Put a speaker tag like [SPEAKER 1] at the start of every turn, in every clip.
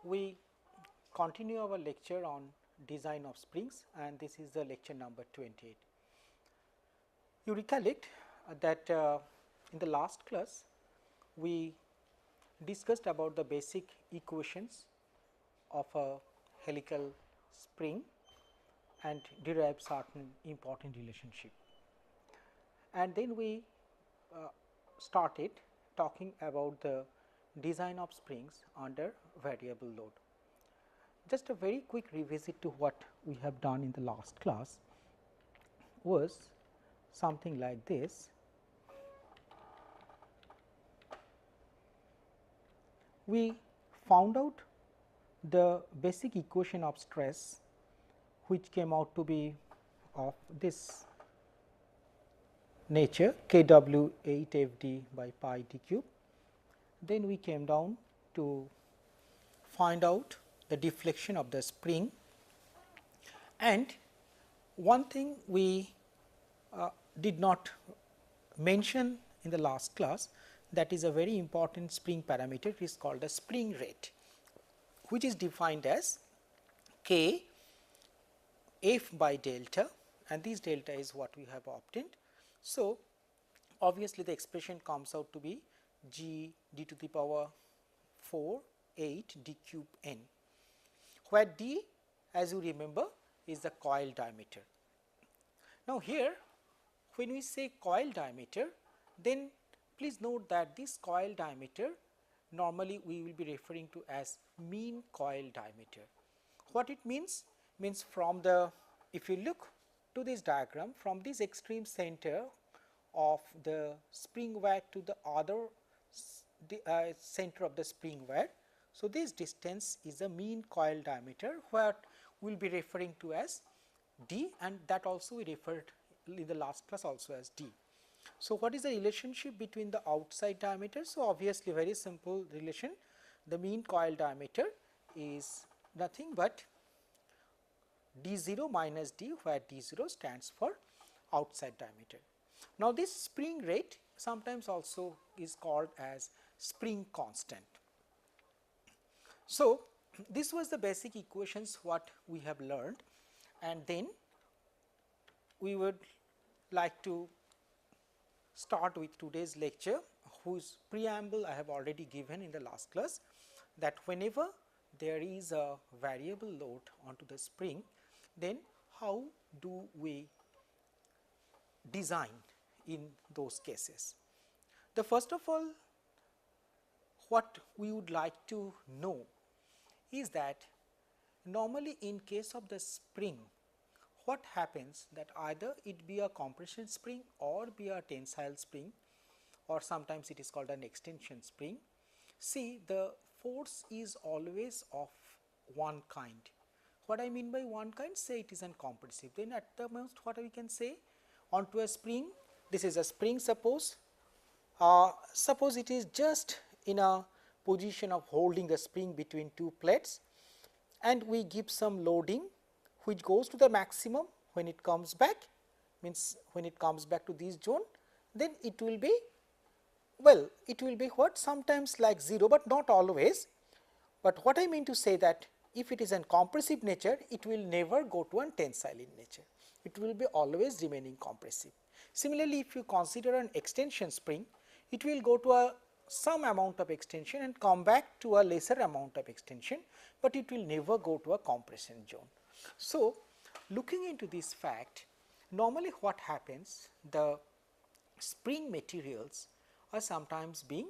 [SPEAKER 1] we continue our lecture on design of springs, and this is the lecture number 28. You recollect that in the last class we discussed about the basic equations of a helical spring and derived certain important relationship. And then we started talking about the design of springs under variable load. Just a very quick revisit to what we have done in the last class was something like this. We found out the basic equation of stress, which came out to be of this nature, kW 8 Fd by pi d cube. Then we came down to find out the deflection of the spring, and one thing we did not mention in the last class, that is a very important spring parameter, it is called the spring rate, which is defined as K F by delta, and this delta is what we have obtained. So, obviously, the expression comes out to be G d to the power 4 8 d cube n, where d, as you remember, is the coil diameter. Now, here when we say coil diameter, then please note that this coil diameter normally we will be referring to as mean coil diameter. What it means? Means from the, if you look to this diagram, from this extreme center of the spring wire to the other center of the spring wire. So, this distance is the mean coil diameter, where we will be referring to as d, and that also we referred in the last class also as d. So, what is the relationship between the outside diameter? So, obviously, very simple relation. The mean coil diameter is nothing but d0 minus d, where d0 stands for outside diameter. Now, this spring rate sometimes also is called as spring constant. So, this was the basic equations what we have learned, and then we would like to start with today's lecture, whose preamble I have already given in the last class, that whenever there is a variable load onto the spring, then how do we design in those cases. The first of all, what we would like to know is that normally in case of the spring, what happens that either it be a compression spring or be a tensile spring, or sometimes it is called an extension spring. See, the force is always of one kind. What I mean by one kind, say it is an compressive, then at the most what we can say onto a spring, this is a spring, suppose it is just in a position of holding the spring between two plates, and we give some loading which goes to the maximum. When it comes back, means when it comes back to this zone, then it will be, well, it will be what, sometimes like 0, but not always. But what I mean to say that if it is an compressive nature, it will never go to a tensile in nature, it will be always remaining compressive. Similarly, if you consider an extension spring, it will go to some amount of extension and come back to a lesser amount of extension, but it will never go to a compression zone. So, looking into this fact, normally what happens, the spring materials are sometimes being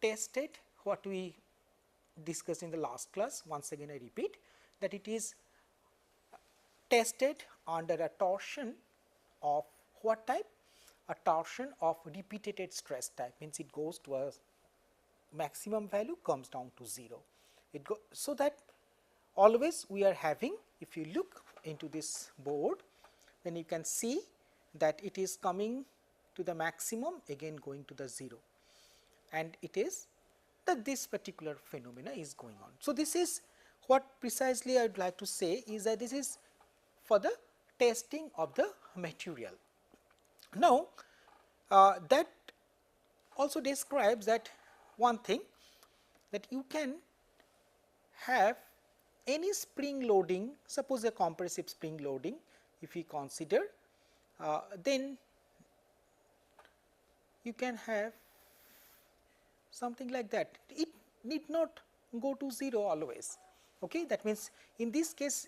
[SPEAKER 1] tested, what we discussed in the last class. Once again I repeat that it is tested under a torsion of what type? A torsion of repeated stress type, means it goes to a maximum value, comes down to 0. So that always we are having, if you look into this board, then you can see that it is coming to the maximum, again going to the 0, and it is that this particular phenomena is going on. So, this is what precisely I would like to say, is that this is for the testing of the material. Now, that also describes that one thing, that you can have any spring loading, suppose a compressive spring loading, if we consider, then you can have something like that. It need not go to 0 always. Okay? That means, in this case,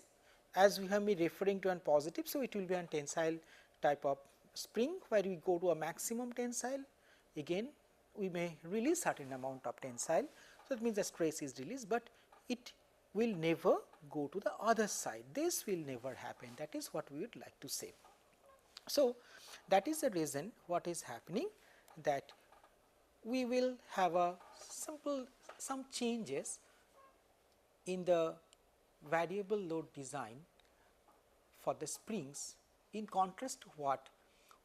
[SPEAKER 1] as we have been referring to an positive, so it will be a tensile type of spring where we go to a maximum tensile. Again, we may release certain amount of tensile. So, that means the stress is released, but it will never go to the other side. This will never happen. That is what we would like to say. So, that is the reason what is happening, that we will have a simple some changes in the variable load design for the springs, in contrast to what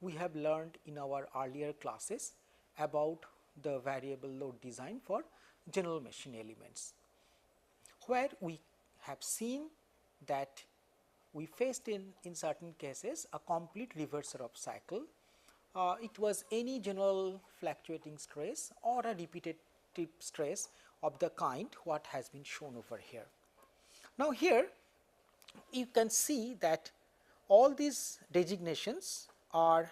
[SPEAKER 1] we have learned in our earlier classes about the variable load design for general machine elements, where we have seen that we faced in certain cases a complete reversal of cycle. It was any general fluctuating stress or a repetitive stress of the kind what has been shown over here. Now, here you can see that all these designations are,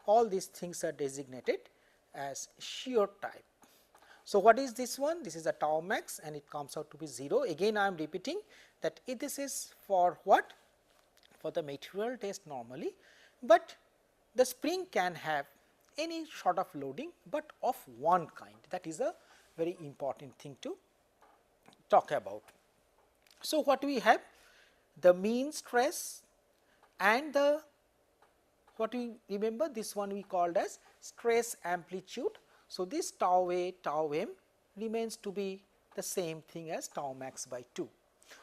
[SPEAKER 1] all these things are designated as shear type. So, what is this one? This is a tau max and it comes out to be 0. Again I am repeating that this is for what? For the material test normally, but the spring can have any sort of loading, but of one kind. That is a very important thing to talk about. So, what we have? The mean stress and the, what we remember, this one we called as stress amplitude. So, this tau A, tau m remains to be the same thing as tau max by 2.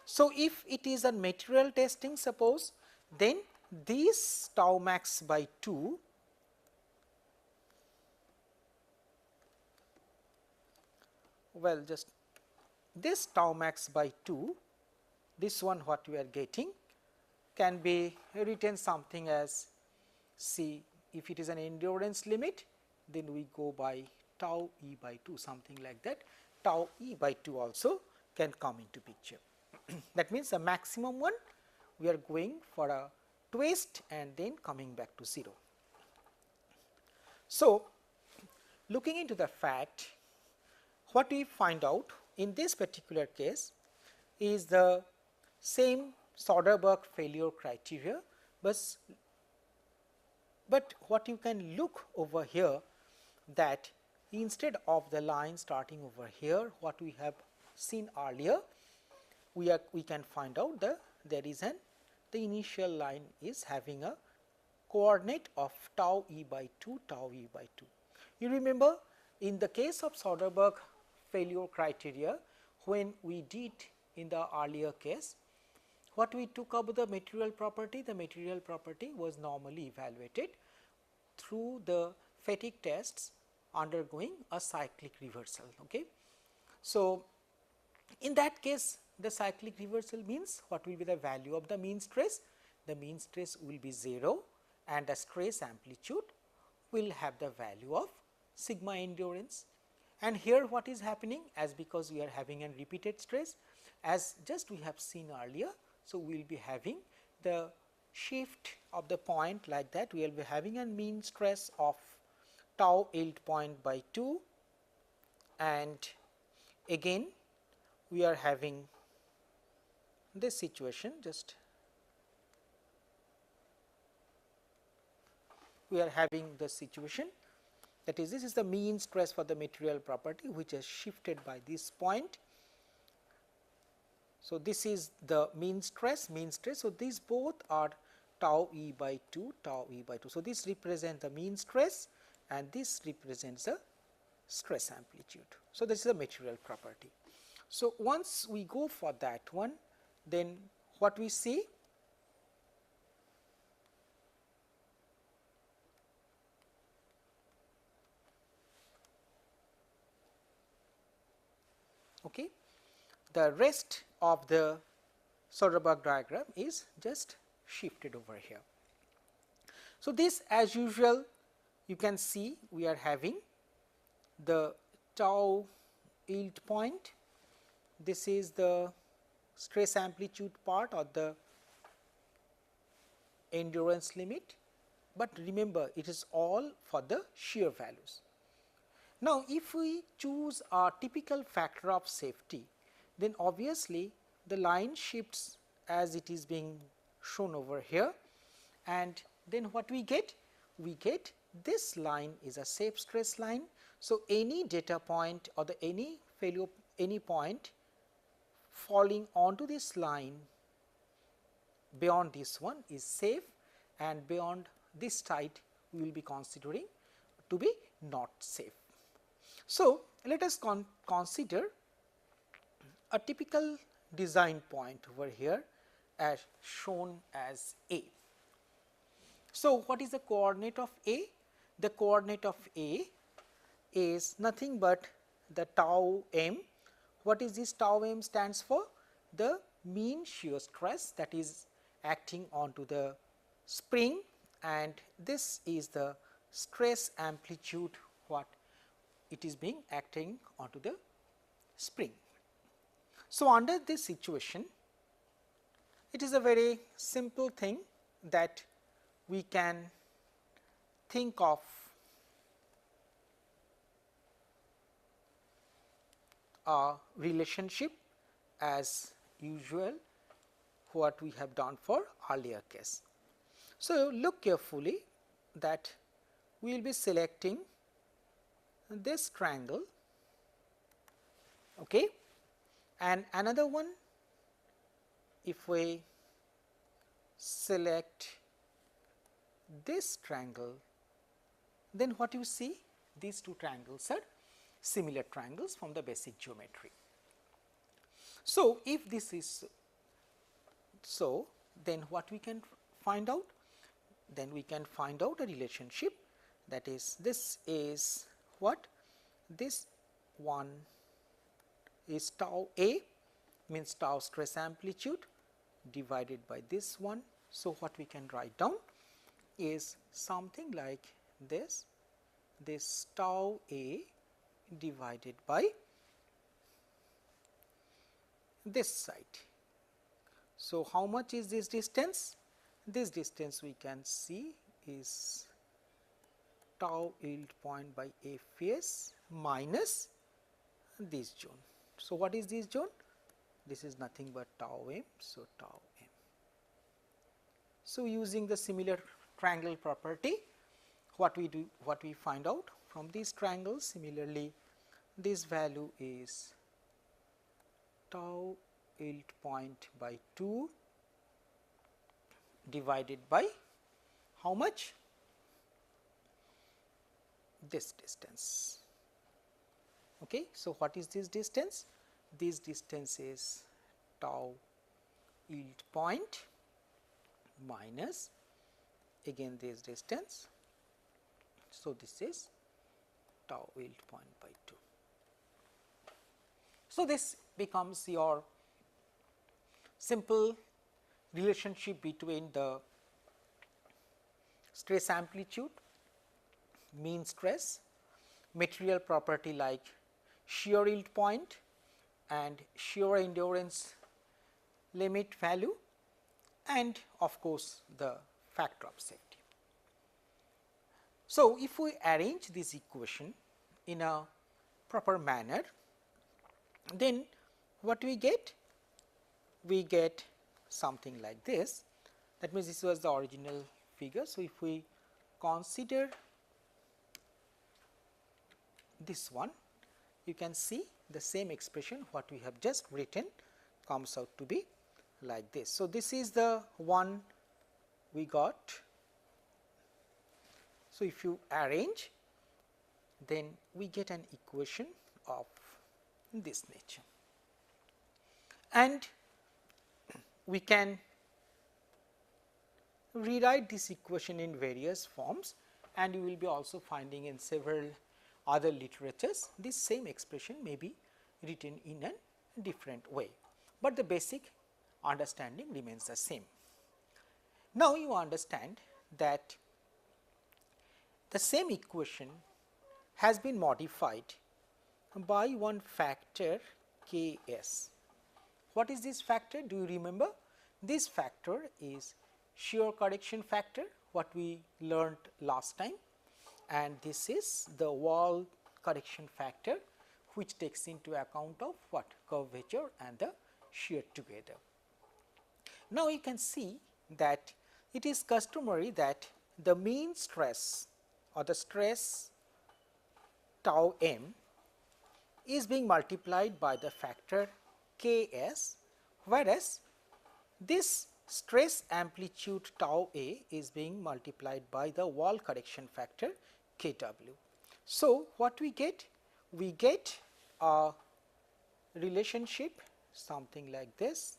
[SPEAKER 1] So, if it is a material testing, suppose, then this tau max by 2 just this tau max by 2, this one what we are getting can be written something as, see, if it is an endurance limit, then we go by tau e by 2, something like that. Tau e by 2 also can come into picture. That means, the maximum one we are going for a twist and then coming back to 0. So, looking into the fact, what we find out in this particular case is the same Soderberg failure criteria, but what you can look over here, that instead of the line starting over here, what we have seen earlier, we can find out there is the initial line is having a coordinate of tau e by 2, tau e by 2. You remember, in the case of Soderberg failure criteria, when we did in the earlier case, what we took up the material property was normally evaluated through the fatigue tests undergoing a cyclic reversal. Okay. So, in that case, the cyclic reversal means what will be the value of the mean stress? The mean stress will be 0 and the stress amplitude will have the value of sigma endurance. And here what is happening, as because we are having a repeated stress, as just we have seen earlier. So, we will be having the shift of the point like that, we will be having a mean stress of tau yield point by 2, and again we are having this situation, just we are having the situation, that is, this is the mean stress for the material property which is shifted by this point. So, this is the mean stress. So, these both are tau e by 2, tau e by 2. So, this represents the mean stress and this represents the stress amplitude. So, this is a material property. So, once we go for that one, then what we see? Okay. The rest of the Soderberg diagram is just shifted over here. So, this as usual you can see we are having the tau yield point, this is the stress amplitude part or the endurance limit, but remember it is all for the shear values. Now, if we choose a typical factor of safety, then obviously the line shifts as it is being shown over here, and then what we get? We get this line is a safe stress line. So, any data point or the any point falling onto this line beyond this one is safe, and beyond this side we will be considering to be not safe. So, let us consider a typical design point over here as shown as A. So, what is the coordinate of A? The coordinate of A is nothing but the tau m. What is this tau m stands for? The mean shear stress that is acting onto the spring, and this is the stress amplitude what it is being acting onto the spring. So, under this situation, it is a very simple thing that we can think of a relationship as usual what we have done for earlier case. So, look carefully that we will be selecting this triangle, okay, and another one. If we select this triangle, then what you see, these two triangles are similar triangles from the basic geometry. So, if this is so, then what we can find out? Then we can find out a relationship, that is, this is what? This one is tau A, means tau stress amplitude divided by this one. So, what we can write down is something like this, this tau A divided by this side. So, how much is this distance? This distance we can see is tau yield point by Fs minus this zone. So, what is this zone? This is nothing but tau m. So, tau m. So, using the similar triangle property, what we do, what we find out from these triangles, similarly this value is tau yield point by 2 divided by how much? This distance. Okay. So, what is this distance? This distance is tau yield point minus again this distance. So, this is tau yield point by 2. So, this becomes your simple relationship between the stress amplitude, mean stress, material property like shear yield point and shear endurance limit value, and of course, the factor of safety. So, if we arrange this equation in a proper manner, then what we get? We get something like this. That means, this was the original figure. So, if we consider this one, you can see the same expression what we have just written comes out to be like this. So, this is the one we got. So, if you arrange, then we get an equation of this nature, and we can rewrite this equation in various forms, and you will be also finding in several other literatures this same expression may be written in a different way, but the basic understanding remains the same. Now, you understand that the same equation has been modified by one factor Ks. What is this factor? Do you remember? This factor is shear correction factor, what we learned last time, and this is the wall correction factor, which takes into account of what? Curvature and the shear together. Now, you can see that it is customary that the mean stress or the stress tau m is being multiplied by the factor Ks, whereas this stress amplitude tau A is being multiplied by the wall correction factor Kw. So, what we get? We get a relationship something like this,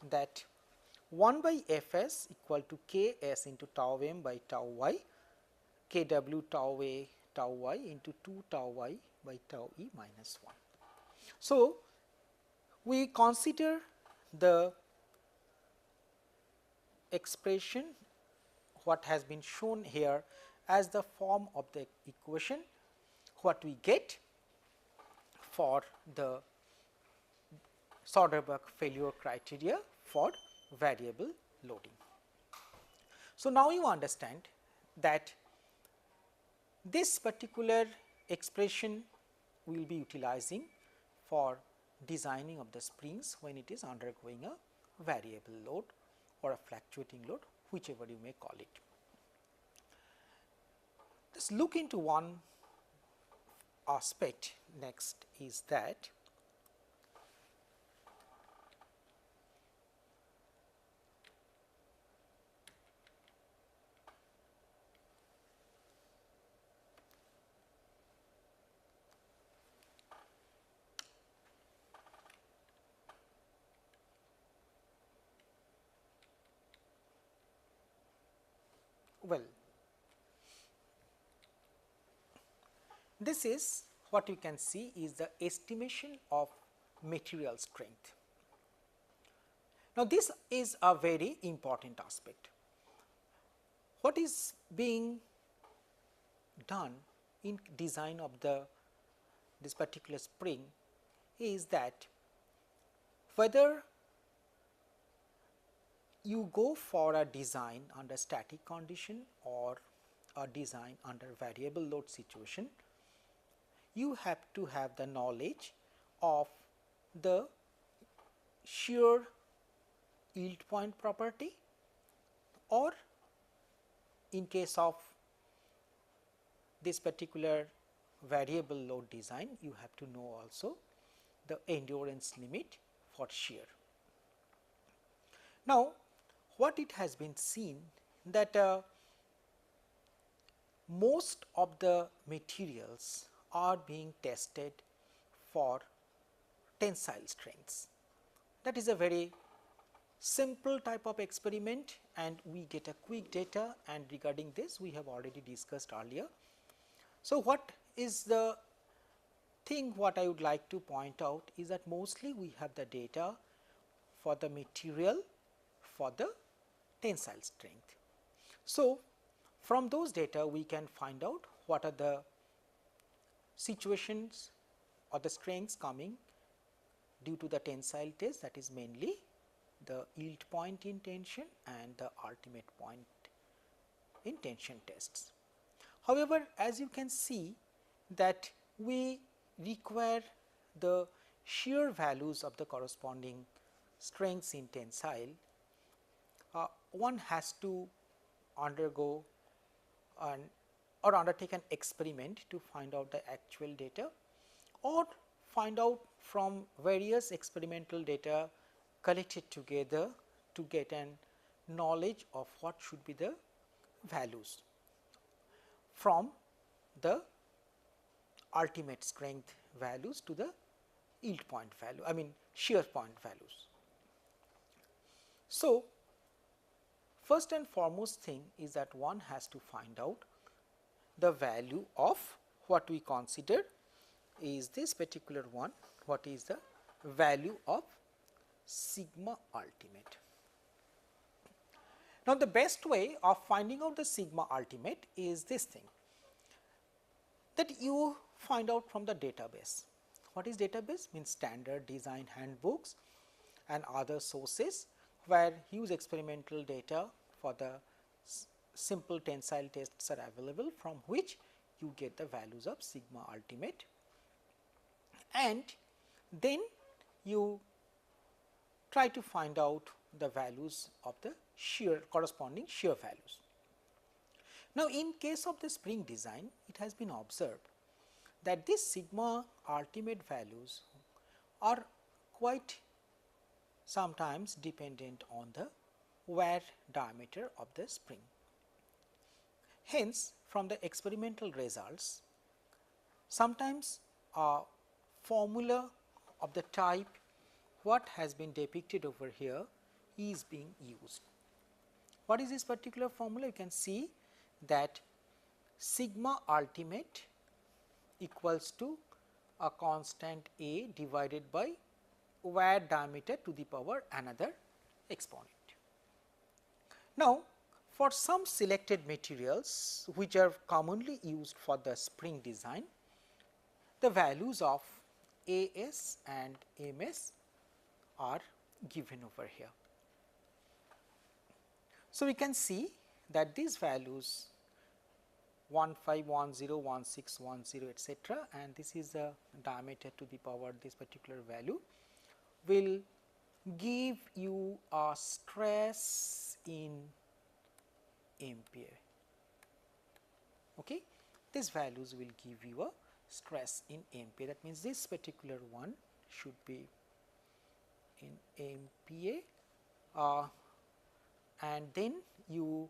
[SPEAKER 1] that 1 by Fs equal to Ks into tau m by tau y, Kw tau A tau y into 2 tau y by tau e minus 1. So, we consider the expression what has been shown here as the form of the equation what we get for the Soderberg failure criteria for variable loading. So, now you understand that this particular expression we will be utilizing for designing of the springs when it is undergoing a variable load or a fluctuating load, whichever you may call it. Let us look into one aspect next, is that well, this is what you can see is the estimation of material strength. Now, this is a very important aspect. What is being done in design of this particular spring is that whether you go for a design under static condition or a design under variable load situation, you have to have the knowledge of the shear yield point property, or in case of this particular variable load design, you have to know also the endurance limit for shear. Now, what it has been seen that most of the materials are being tested for tensile strengths. That is a very simple type of experiment, and we get a quick data, and regarding this we have already discussed earlier. So, what is the thing what I would like to point out is that mostly we have the data for the material for the tensile strength. So, from those data we can find out what are the situations or the strengths coming due to the tensile test, that is mainly the yield point in tension and the ultimate point in tension tests. However, as you can see that we require the shear values of the corresponding strengths in tensile, one has to undergo or undertake an experiment to find out the actual data, or find out from various experimental data collected together to get an knowledge of what should be the values from the ultimate strength values to the yield point value, I mean shear point values. So, first and foremost thing is that one has to find out the value of what we consider is this particular one, what is the value of sigma ultimate. Now, the best way of finding out the sigma ultimate is this thing, that you find out from the database. What is database? Means standard design handbooks and other sources where huge experimental data for the simple tensile tests are available, from which you get the values of sigma ultimate, and then you try to find out the values of the shear corresponding shear values. Now, in case of the spring design, it has been observed that these sigma ultimate values are quite sometimes dependent on the wear diameter of the spring. Hence, from the experimental results, sometimes a formula of the type what has been depicted over here is being used. What is this particular formula? You can see that sigma ultimate equals to a constant A divided by wear diameter to the power another exponent. Now, for some selected materials which are commonly used for the spring design, the values of AS and MS are given over here. So, we can see that these values 1510, 1610 etc., and this is the diameter to the power this particular value will give you a stress in MPa. Okay. These values will give you a stress in MPa. That means, this particular one should be in MPa, and then you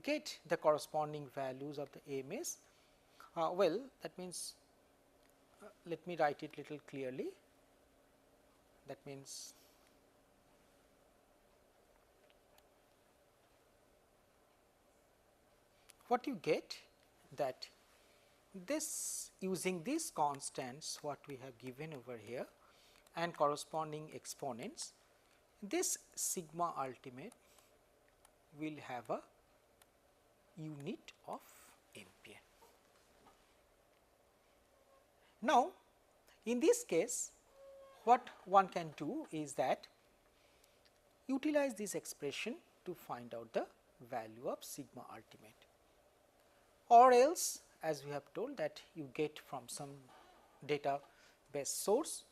[SPEAKER 1] get the corresponding values of the MS. Well, that means, let me write it little clearly. That means, what you get that this using these constants what we have given over here and corresponding exponents, this sigma ultimate will have a unit of MPa. Now, in this case what one can do is that utilize this expression to find out the value of sigma ultimate, or else as we have told that you get from some database source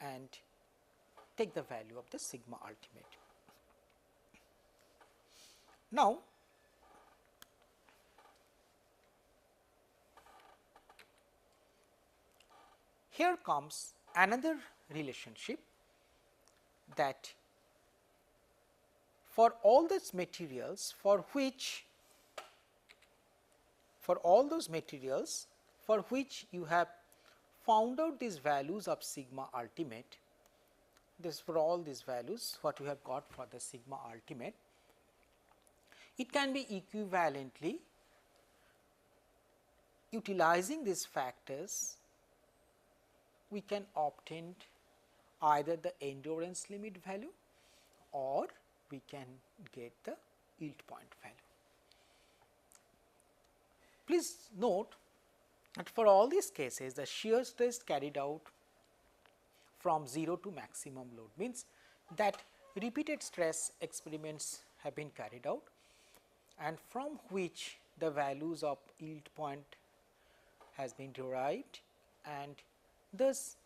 [SPEAKER 1] and take the value of the sigma ultimate. Now, here comes another relationship, that for all those materials for which you have found out these values of sigma ultimate, this for all these values what you have got for the sigma ultimate, it can be equivalently utilizing these factors we can obtain either the endurance limit value or we can get the yield point value. Please note that for all these cases the shear stress carried out from 0 to maximum load means that repeated stress experiments have been carried out and from which the values of yield point has been derived, and thus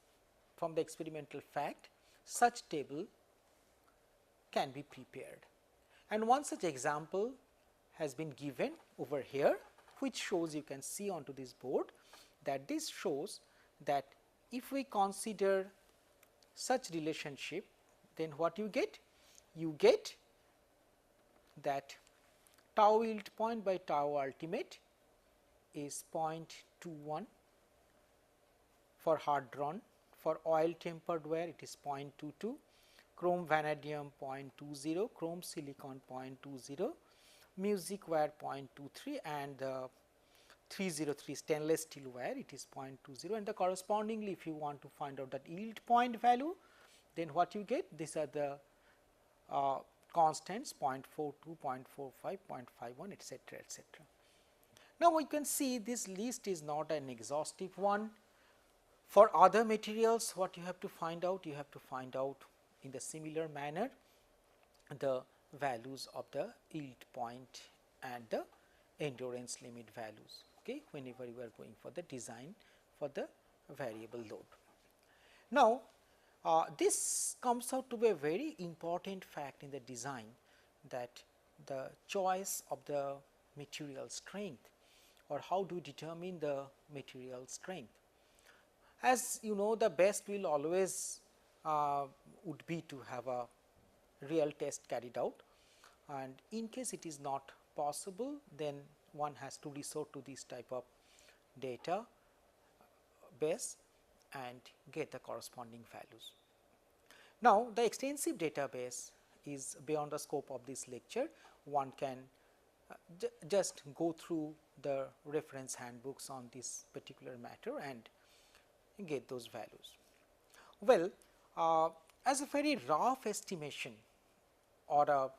[SPEAKER 1] from the experimental fact such table can be prepared. And one such example has been given over here, which shows, you can see onto this board, that this shows that if we consider such relationship, then what you get? You get that tau yield point by tau ultimate is 0.21 for hard drawn, for oil tempered ware it is 0.22, chrome vanadium 0.20, chrome silicon 0.20, music wire 0.23, and 303 stainless steel wire it is 0.20, and the correspondingly if you want to find out that yield point value, then what you get? These are the constants 0.42, 0.45, 0.51 etc., etc. Now, we can see this list is not an exhaustive one. For other materials, what you have to find out? You have to find out in the similar manner the values of the yield point and the endurance limit values, okay, whenever you are going for the design for the variable load. Now, this comes out to be a very important fact in the design, that the choice of the material strength, or how do you determine the material strength. As you know, the best will always would be to have a real test carried out, and in case it is not possible, then one has to resort to this type of data base and get the corresponding values. Now, the extensive database is beyond the scope of this lecture. One can just go through the reference handbooks on this particular matter and get those values. Well, as a very rough estimation, or a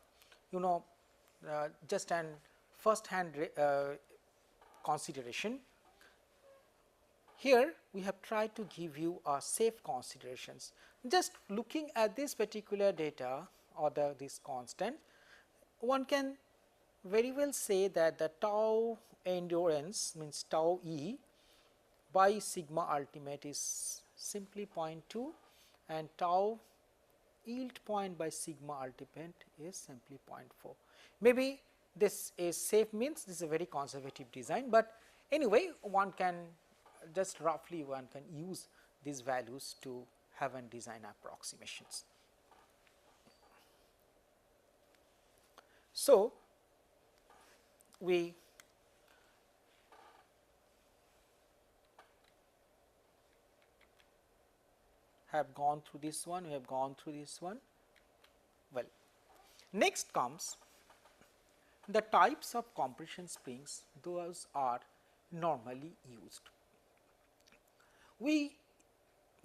[SPEAKER 1] just an first hand consideration, here we have tried to give you a safe considerations. Just looking at this particular data or this constant, one can very well say that the tau endurance, means tau E by sigma ultimate, is simply 0.2, and tau yield point by sigma ultimate is simply 0.4. Maybe this is safe, means this is a very conservative design, but anyway one can just roughly one can use these values to have and design approximations. So, we have gone through this one, we have gone through this one. Well, next comes the types of compression springs, those are normally used. We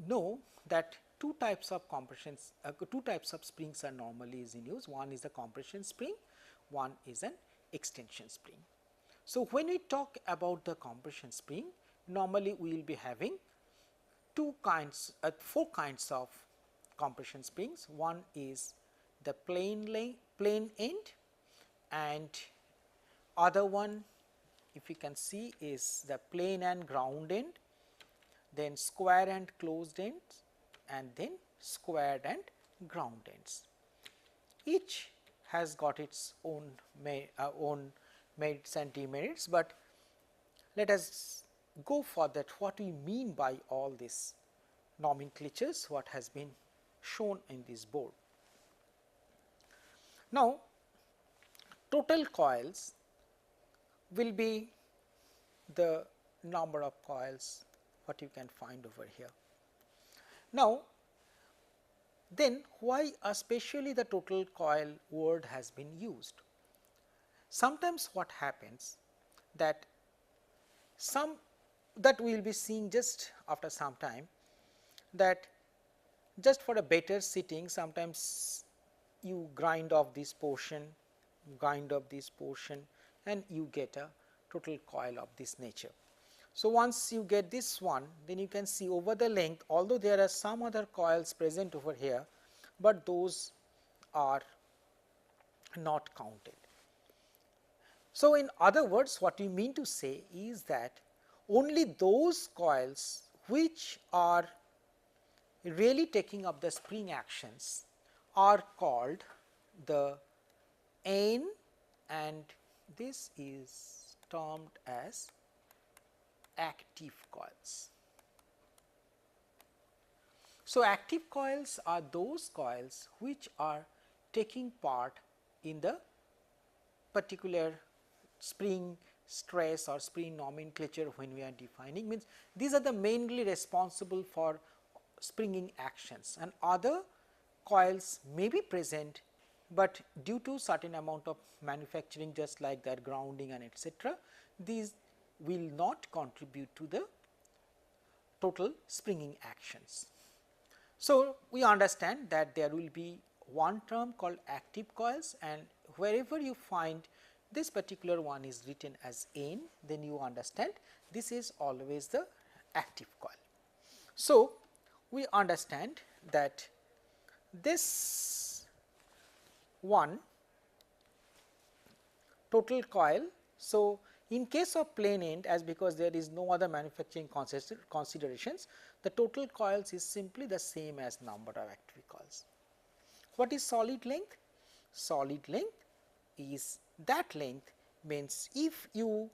[SPEAKER 1] know that two types of compressions, two types of springs are normally in use. One is the compression spring, one is an extension spring. So, when we talk about the compression spring, normally we will be having four kinds of compression springs. One is the plain end, and other one, if you can see, is the plain and ground end, then square and closed ends, and then squared and ground ends. Each has got its own merits and demerits, but let us go for that, what we mean by all these nomenclatures, what has been shown in this board. Now, total coils will be the number of coils what you can find over here. Now, then why especially the total coil word has been used? Sometimes what happens that we will be seeing just after some time, that just for a better sitting, sometimes you grind off this portion, and you get a total coil of this nature. So, once you get this one, then you can see over the length, although there are some other coils present over here, but those are not counted. So, in other words, what we mean to say is that only those coils which are really taking up the spring actions are called the N, and this is termed as active coils. So, active coils are those coils which are taking part in the particular spring stress or spring nomenclature when we are defining, means these are the mainly responsible for springing actions, and other coils may be present, but due to certain amount of manufacturing, just like that grounding and etc., these will not contribute to the total springing actions. So, we understand that there will be one term called active coils, and wherever you find this particular one is written as N, then you understand this is always the active coil. So, we understand that this one total coil. So, in case of plain end, as because there is no other manufacturing considerations, the total coils is simply the same as number of active coils. What is solid length? Solid length is that length, means if you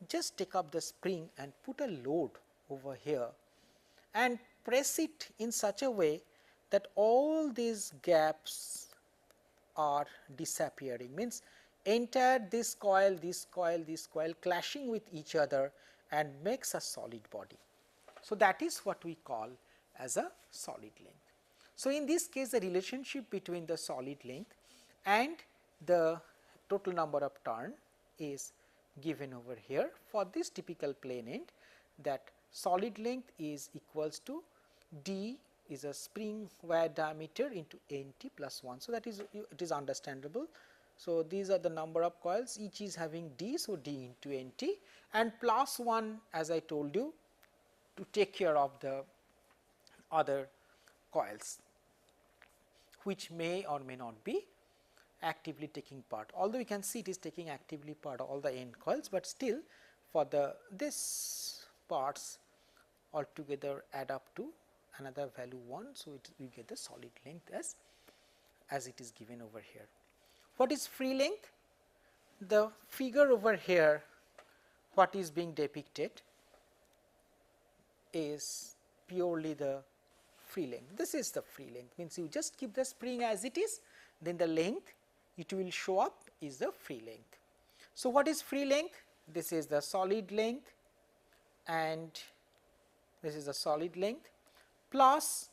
[SPEAKER 1] just take up the spring and put a load over here and press it in such a way that all these gaps are disappearing, means entire this coil, this coil, this coil clashing with each other and makes a solid body. So, that is what we call as a solid length. So, in this case the relationship between the solid length and the total number of turn is given over here. For this typical plane end, that solid length is equals to d is a spring wire diameter into nt plus 1. So, that is it is understandable. So, these are the number of coils, each is having d. So, d into nt and plus 1 as I told you to take care of the other coils which may or may not be actively taking part, although we can see it is taking actively part all the end coils, but still for the this parts altogether add up to another value 1. So, we get the solid length as it is given over here. What is free length? The figure over here, what is being depicted is purely the free length. This is the free length, means you just keep the spring as it is, then the length it will show up is the free length. So, what is free length? This is the solid length and this is the solid length plus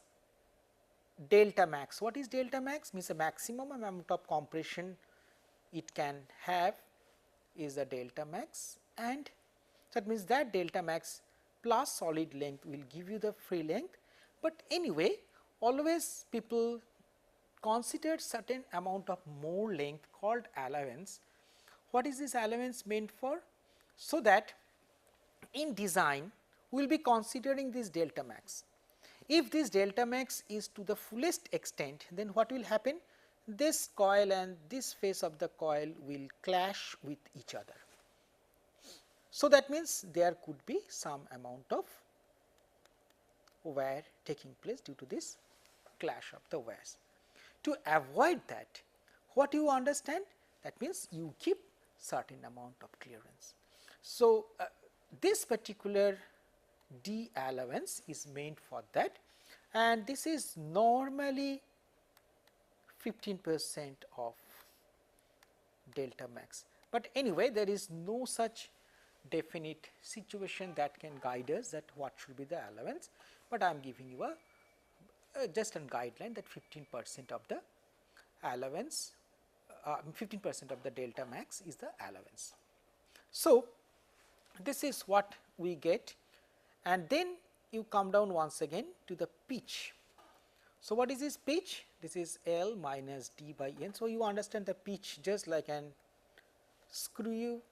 [SPEAKER 1] delta max. What is delta max? Means the maximum amount of compression it can have is the delta max, and that means that delta max plus solid length will give you the free length. But anyway, always people consider certain amount of more length called allowance. What is this allowance meant for? So that in design we will be considering this delta max. If this delta max is to the fullest extent, then what will happen? This coil and this face of the coil will clash with each other. So, that means there could be some amount of wear taking place due to this clash of the wires. To avoid that, what you understand? That means you keep certain amount of clearance. So, this particular D allowance is meant for that, and this is normally 15% of delta max. But anyway, there is no such definite situation that can guide us that what should be the allowance, but I am giving you a just a guideline that 15% of the allowance, 15% of the delta max is the allowance. So, this is what we get, and then you come down once again to the pitch. So, what is this pitch? This is L minus D by N. So, you understand the pitch just like an screw.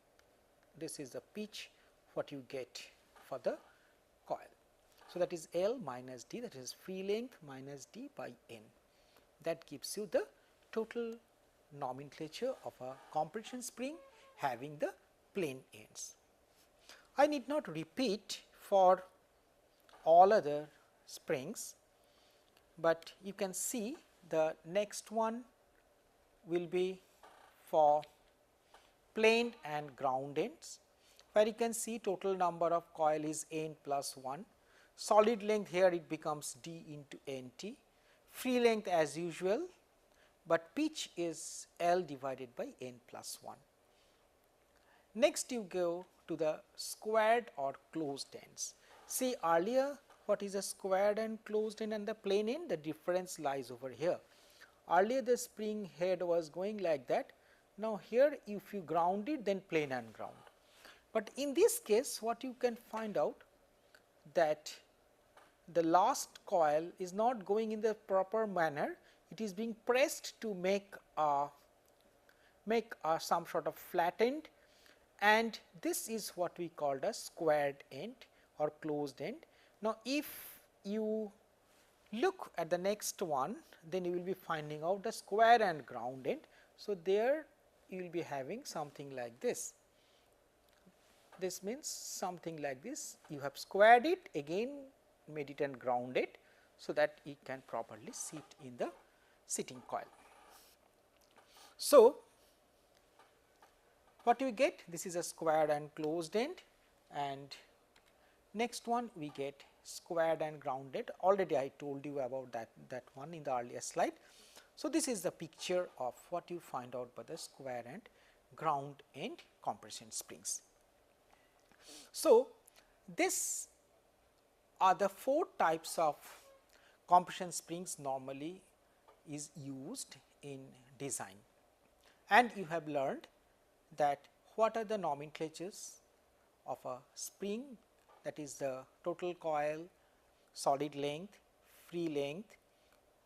[SPEAKER 1] This is the pitch what you get for the coil. So, that is L minus D, that is free length minus D by N. That gives you the total nomenclature of a compression spring having the plain ends. I need not repeat for all other springs, but you can see the next one will be for plain and ground ends, where you can see total number of coil is N plus 1, solid length here it becomes D into NT, free length as usual, but pitch is L divided by N plus 1. Next you go to the squared or closed ends. See earlier what is a squared and closed end and the plain end, the difference lies over here. Earlier the spring head was going like that, now here if you ground it then plain and ground. But in this case what you can find out that the last coil is not going in the proper manner, it is being pressed to make some sort of flat end, and this is what we called a squared end or closed end. Now, if you look at the next one, then you will be finding out the square and ground end. So, there you will be having something like this. This means something like this, you have squared it, again made it and ground it, so that it can properly sit in the sitting coil. So, what you get? This is a squared and closed end, and next one we get squared and grounded. Already I told you about that one in the earlier slide. So, this is the picture of what you find out by the square and ground end compression springs. So, this are the 4 types of compression springs normally is used in design, and you have learned that what are the nomenclatures of a spring, that is the total coil, solid length, free length,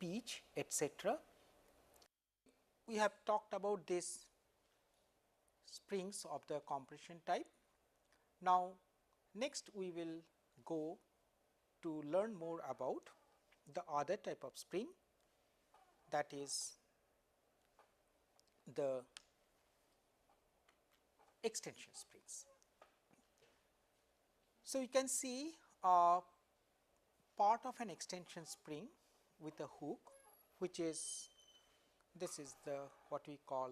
[SPEAKER 1] pitch, etc. We have talked about these springs of the compression type. Now, next we will go to learn more about the other type of spring, that is the extension springs. So, you can see a part of an extension spring with a hook, which is, this is the what we call,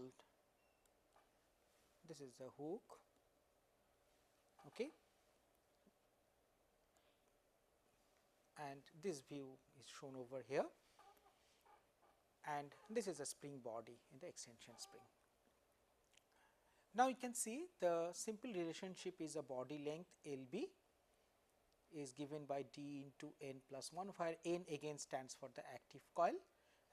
[SPEAKER 1] this is the hook, okay, and this view is shown over here, and this is a spring body in the extension spring. Now, you can see the simple relationship is a body length LB is given by D into N plus 1, where N again stands for the active coil,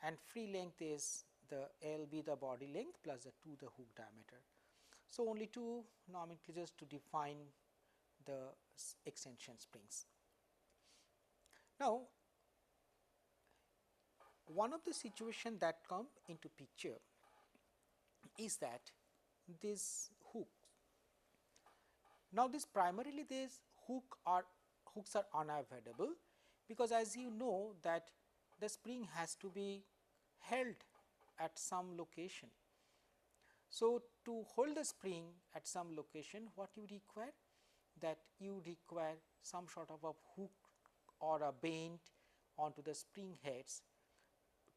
[SPEAKER 1] and free length is the LB, the body length, plus the 2 the hook diameter. So, only 2 nomenclatures to define the extension springs. Now, one of the situation that come into picture is that this hook. Now, this primarily these hooks are unavoidable, because as you know that the spring has to be held at some location. So, to hold the spring at some location, what you require? That you require some sort of a hook or a bend onto the spring heads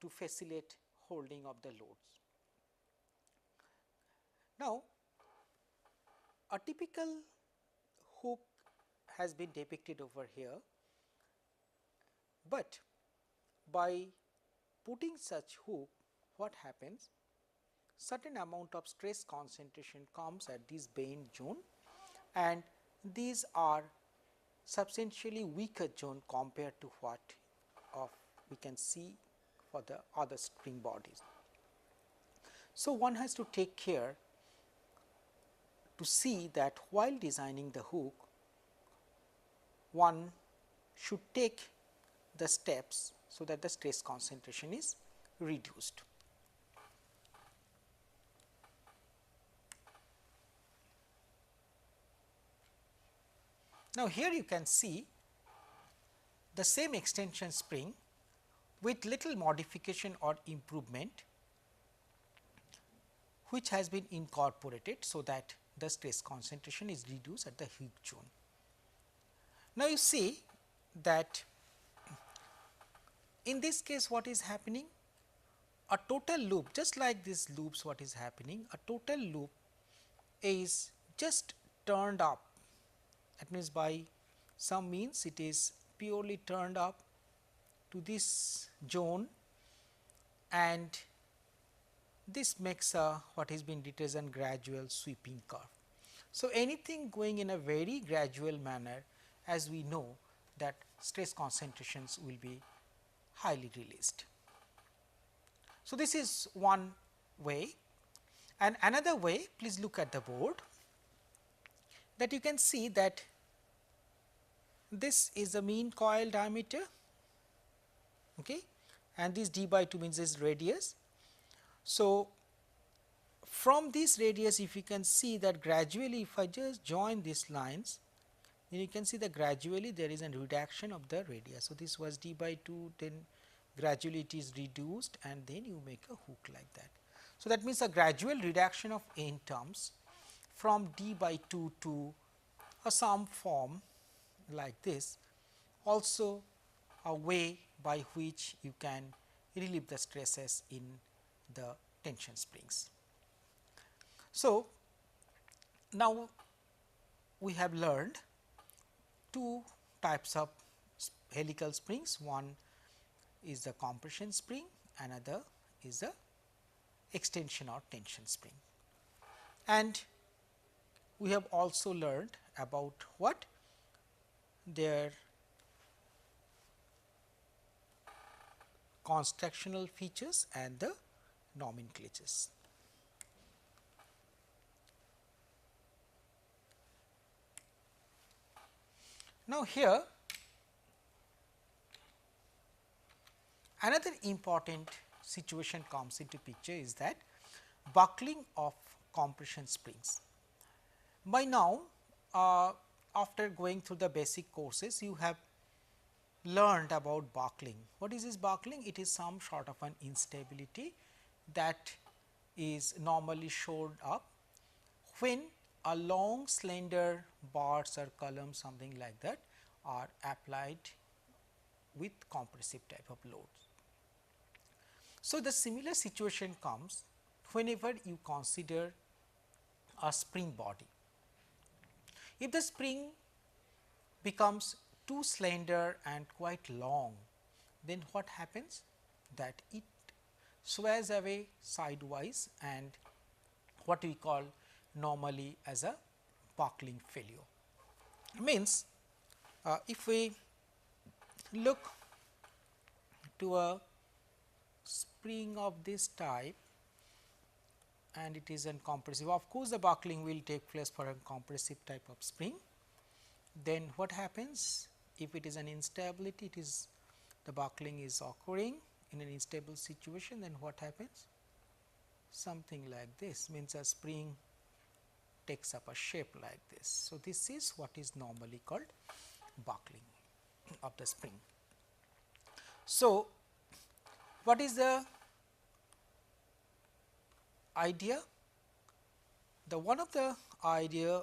[SPEAKER 1] to facilitate holding of the loads. Now, a typical hook has been depicted over here, but by putting such hook, what happens? Certain amount of stress concentration comes at this bend zone, and these are substantially weaker zone compared to what of we can see for the other spring bodies. So, one has to take care to see that while designing the hook, one should take the steps so that the stress concentration is reduced. Now, here you can see the same extension spring with little modification or improvement, which has been incorporated so that the stress concentration is reduced at the hook zone. Now, you see that in this case what is happening? A total loop, just like these loops, what is happening? A total loop is just turned up, that means by some means it is purely turned up to this zone, and this makes a what is being written as a gradual sweeping curve. So, anything going in a very gradual manner, as we know that stress concentrations will be highly released. So, this is one way, and another way, please look at the board, that you can see that this is the mean coil diameter, okay, and this d by 2 means this radius. So, from this radius, if you can see that gradually if I just join these lines, then you can see that gradually there is a reduction of the radius. So, this was d by 2, then gradually it is reduced and then you make a hook like that. So, that means a gradual reduction of n terms from d by 2 to some form like this, also a way by which you can relieve the stresses in the tension springs. So, now we have learned two types of helical springs. One is the compression spring, another is the extension or tension spring. And we have also learned about what their constructional features and the nomenclatures. Now, here another important situation comes into picture is that buckling of compression springs. By now, after going through the basic courses, you have learned about buckling. What is this buckling? It is some sort of an instability that is normally showed up when a long slender bars or columns, something like that, are applied with compressive type of loads. So, the similar situation comes whenever you consider a spring body. If the spring becomes too slender and quite long, then what happens? That it sways away sidewise and what we call normally as a buckling failure. Means if we look to a spring of this type and it is uncompressive, of course, the buckling will take place for a compressive type of spring. Then what happens? If it is an instability, it is the buckling is occurring in an unstable situation, then what happens? Something like this, means a spring takes up a shape like this. So, this is what is normally called buckling of the spring. So, what is the idea? The one of the idea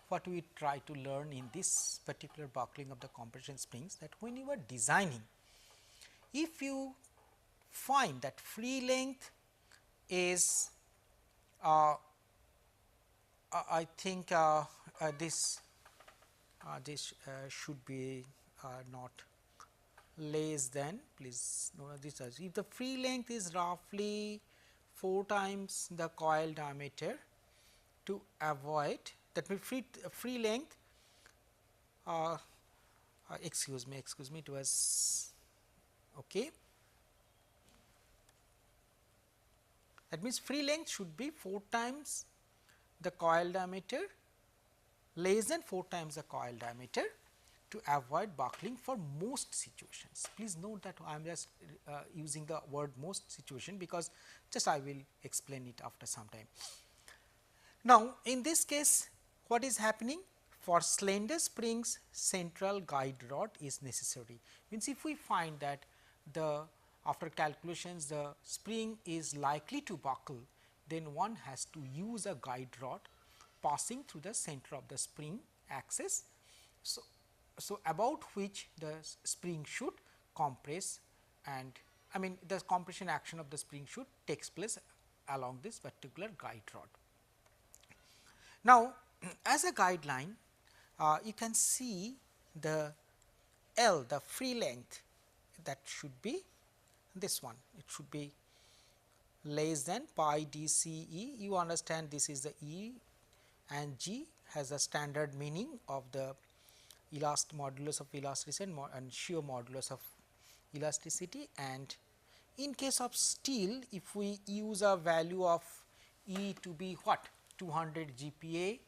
[SPEAKER 1] what we try to learn in this particular buckling of the compression springs, that when you are designing, if you find that free length is I think this should be not less than, please note this as, if the free length is roughly 4 times the coil diameter, to avoid that means free length excuse me it was okay. That means free length should be 4 times the coil diameter, less than 4 times the coil diameter, to avoid buckling for most situations. Please note that I am just using the word most situation, because just I will explain it after some time. Now, in this case what is happening? For slender springs, central guide rod is necessary. Means if we find that the after calculations the spring is likely to buckle, then one has to use a guide rod passing through the center of the spring axis. So, about which the spring should compress, and I mean the compression action of the spring should takes place along this particular guide rod. Now, as a guideline, you can see the L, the free length, that should be this one. It should be less than pi d c e. You understand this is the E, and G has a standard meaning of the modulus of elasticity and shear modulus of elasticity. And in case of steel, if we use a value of E to be what, 200 GPa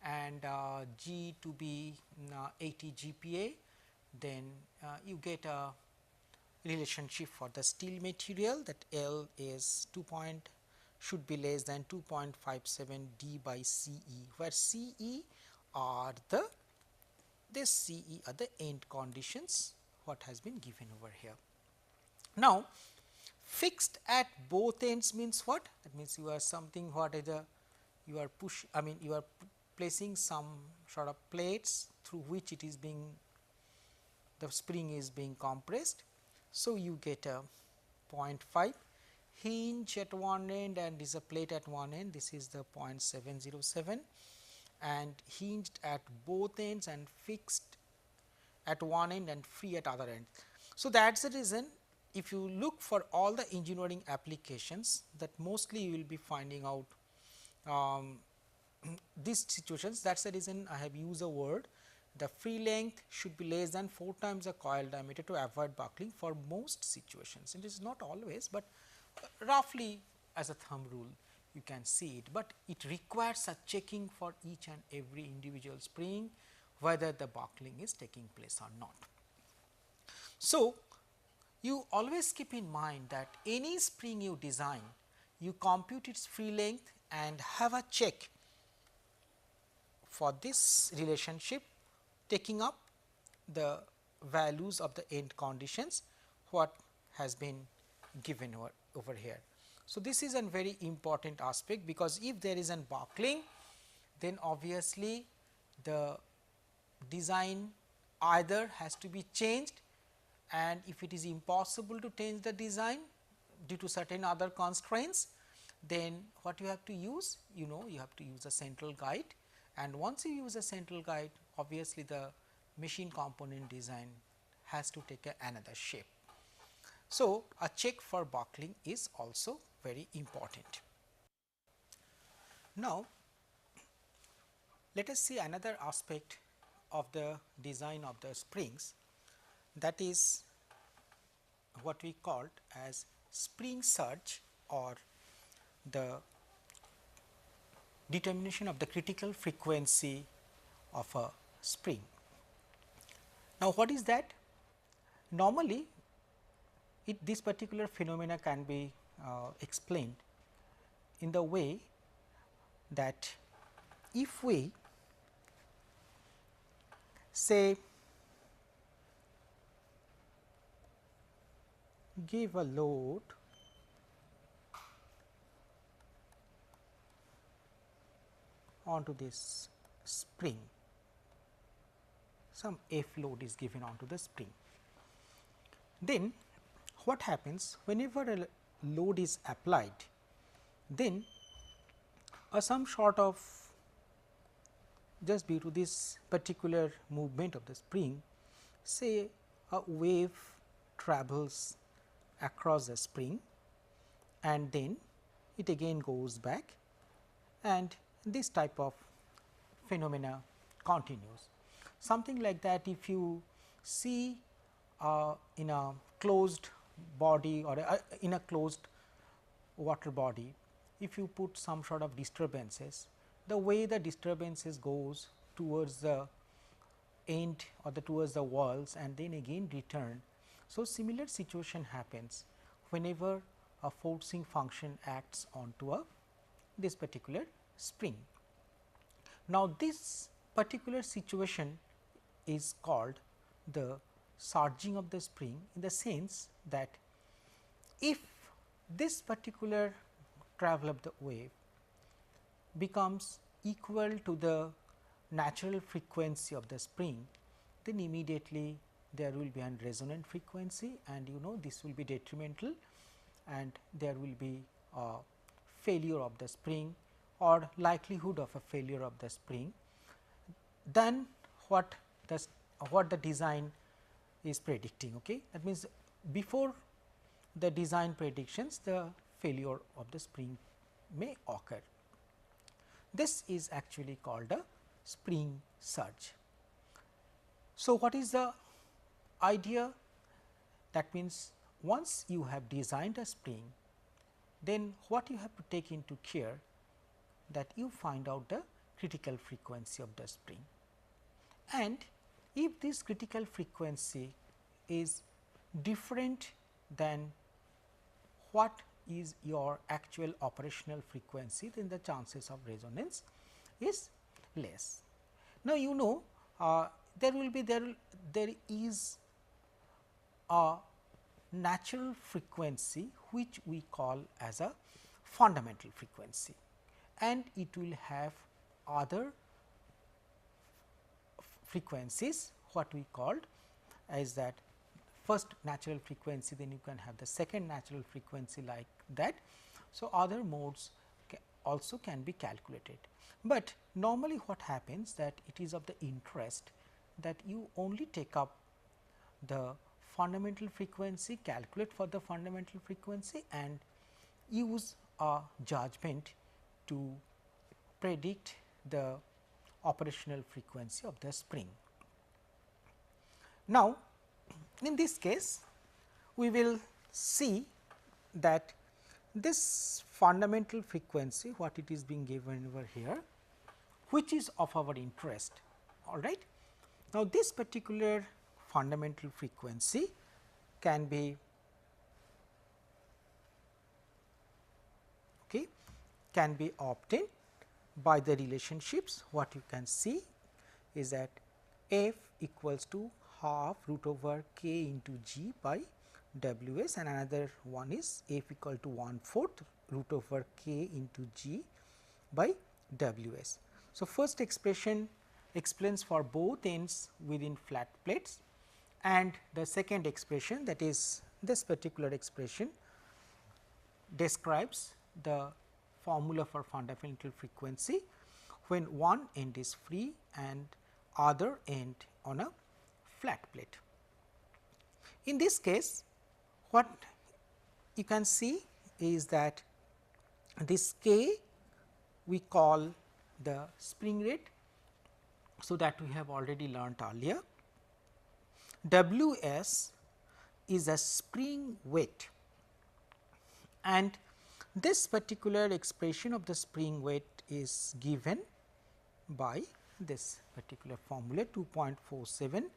[SPEAKER 1] and G to be 80 GPa, then you get a relationship for the steel material, that L is should be less than 2.57 d by C e, where C e are the This CE are the end conditions what has been given over here. Now, fixed at both ends means what? That means you are something what is the you are you are placing some sort of plates through which it is being the spring is being compressed. So, you get a 0.5 hinge at one end and this is a plate at one end, this is the 0.707 and hinged at both ends and fixed at one end and free at other end. So, that is the reason if you look for all the engineering applications that mostly you will be finding out these situations. That is the reason I have used a word, the free length should be less than 4 times the coil diameter to avoid buckling for most situations. It is not always, but roughly as a thumb rule you can see it, but it requires a checking for each and every individual spring whether the buckling is taking place or not. So, you always keep in mind that any spring you design, you compute its free length and have a check for this relationship, taking up the values of the end conditions what has been given over here. So, this is a very important aspect, because if there is an buckling, then obviously the design either has to be changed, and if it is impossible to change the design due to certain other constraints, then what you have to use? You have to use a central guide, and once you use a central guide, obviously the machine component design has to take another shape. So, a check for buckling is also very important. Now, let us see another aspect of the design of the springs, that is what we called as spring surge, or the determination of the critical frequency of a spring. Now, what is that? Normally, this particular phenomena can be explained in the way that if we say give a load onto this spring, some F load is given onto the spring, then what happens whenever a load is applied, then some sort of, just due to this particular movement of the spring, say a wave travels across the spring and then it again goes back, and this type of phenomena continues. Something like that if you see in a closed body or in a closed water body, if you put some sort of disturbances, the way the disturbances goes towards the end or towards the walls and then again return. So, similar situation happens whenever a forcing function acts onto this particular spring. Now, this particular situation is called the surging of the spring, in the sense that if this particular travel of the wave becomes equal to the natural frequency of the spring, then immediately there will be a resonant frequency, and this will be detrimental, and there will be a failure of the spring or likelihood of a failure of the spring than what the design is predicting. Okay? That means, before the design predictions, the failure of the spring may occur. This is actually called a spring surge. So, what is the idea? That means, once you have designed a spring, then what you have to take into care, that you find out the critical frequency of the spring, and if this critical frequency is different than what is your actual operational frequency, then the chances of resonance is less. Now, there is a natural frequency which we call as a fundamental frequency, and it will have other frequencies what we called as that first natural frequency, then you can have the second natural frequency like that. So, other modes also can be calculated, but normally what happens that it is of the interest that you only take up the fundamental frequency, calculate for the fundamental frequency and use a judgment to predict the operational frequency of the spring. Now, in this case we will see that this fundamental frequency what it is being given over here, which is of our interest, all right. Now, this particular fundamental frequency can be obtained by the relationships. What you can see is that f equals to half root over k into g by w s, and another one is f equal to 1/4 root over k into g by w s. So, first expression explains for both ends within flat plates, and the second expression, that is this particular expression, describes the formula for fundamental frequency when one end is free and other end on a flat plate. In this case, what you can see is that this k we call the spring rate. So, that we have already learnt earlier. W s is a spring weight, and this particular expression of the spring weight is given by this particular formula 2.47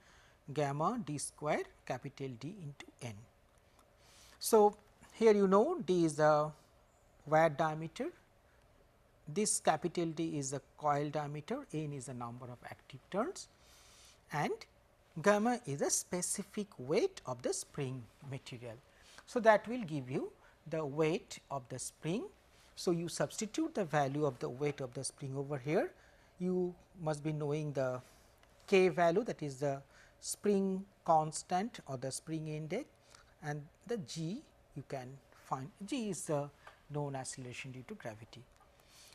[SPEAKER 1] gamma d square capital D into n. So, here you know d is the wire diameter, this capital D is the coil diameter, n is the number of active turns, and gamma is the specific weight of the spring material. So, that will give you the weight of the spring. So, you substitute the value of the weight of the spring over here. You must be knowing the k value, that is the spring constant or the spring index, and the g you can find, g is the known acceleration due to gravity.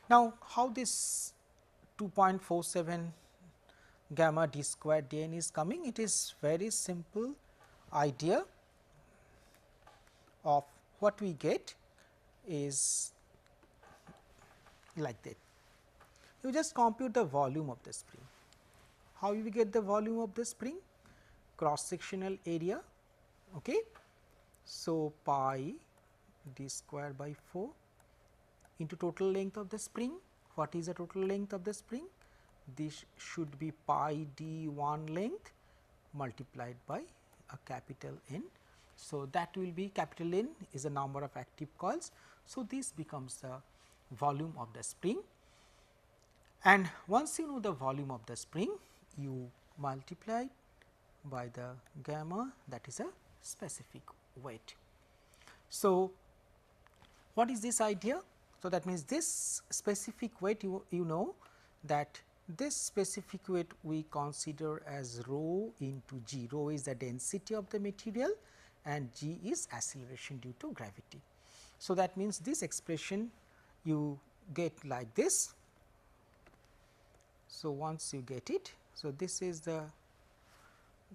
[SPEAKER 1] Now, how this 2.47 gamma d square d n is coming? It is very simple idea of what we get is like that. You just compute the volume of the spring. How you get the volume of the spring? Cross sectional area. Okay. So, pi d square by 4 into total length of the spring. What is the total length of the spring? This should be pi d 1 length multiplied by a capital N. So, that will be capital N is the number of active coils. So, this becomes the volume of the spring, and once you know the volume of the spring, you multiply by the gamma, that is a specific weight. So, what is this idea? So, that means this specific weight you know that this specific weight we consider as rho into g. Rho is the density of the material and g is acceleration due to gravity. So, that means this expression you get like this. So, once you get it, so this is the,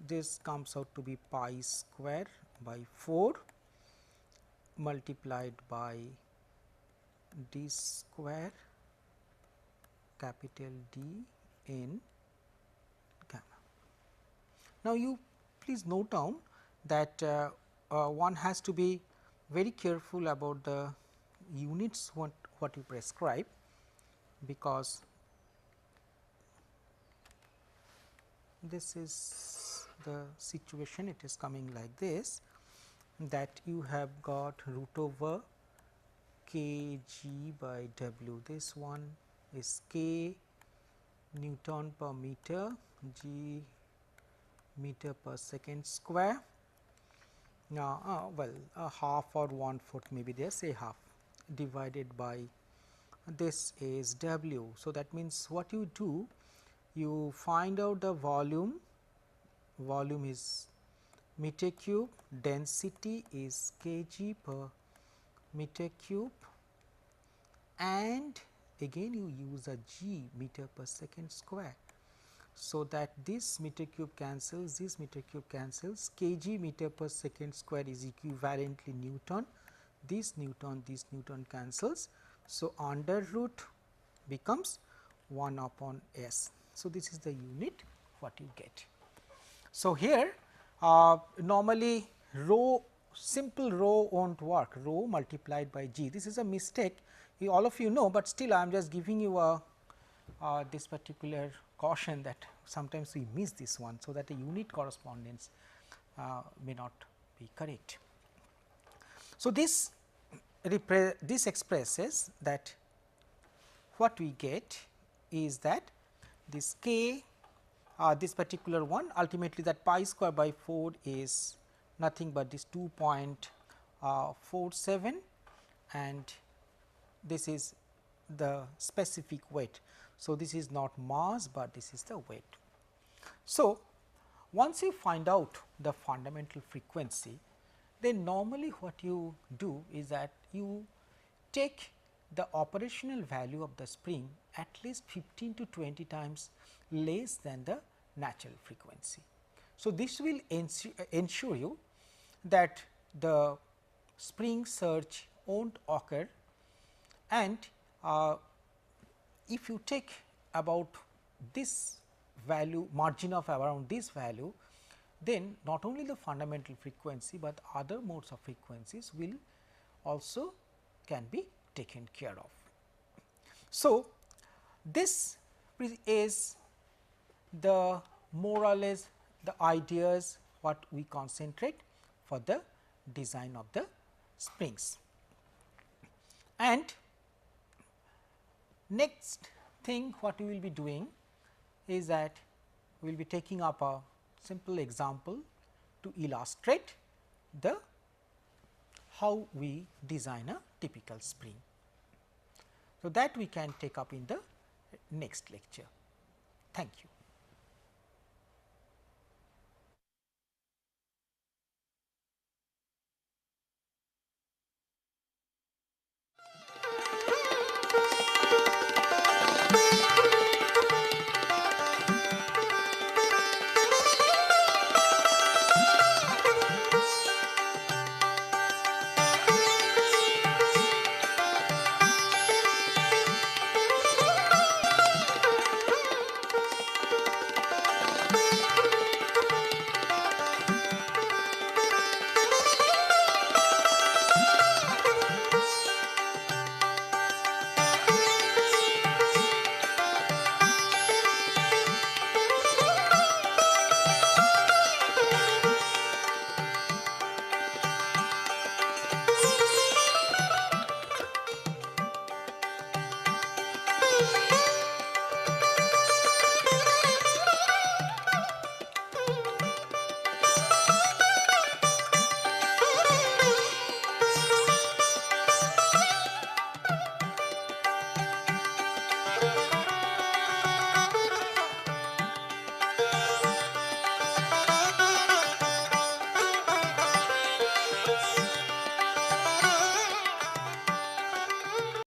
[SPEAKER 1] this comes out to be pi square by 4 multiplied by d square capital D in gamma. Now, you please note down that one has to be very careful about the units what you prescribe, because this is the situation. It is coming like this, that you have got root over k g by w. This one is k Newton per meter, g meter per second square. Now, well, a half or 1/4 maybe there, say half, divided by this is W. So, that means what you do, you find out the volume, volume is meter cube, density is kg per meter cube, and again you use a G, meter per second square. So, that this meter cube cancels, this meter cube cancels, kg meter per second square is equivalently Newton, this Newton cancels. So, under root becomes 1 upon S. So, this is the unit what you get. So, here normally rho, simple rho won't work, rho multiplied by G. This is a mistake, all of you know, but still I am just giving you a this particular caution that sometimes we miss this one. So, that a unit correspondence may not be correct. So, this expresses that what we get is that this k, this particular one, ultimately that pi square by 4 is nothing but this 2.47, and this is the specific weight. So, this is not mass, but this is the weight. So, once you find out the fundamental frequency, then normally what you do is that you take the operational value of the spring at least 15 to 20 times less than the natural frequency. So, this will ensure you that the spring surge will not occur, and if you take about this value, margin of around this value, then not only the fundamental frequency, but other modes of frequencies will also can be taken care of. So, this is the more or less the ideas what we concentrate for the design of the springs. And next thing what we will be doing is that we will be taking up a simple example to illustrate the how we design a typical spring. So, that we can take up in the next lecture. Thank you.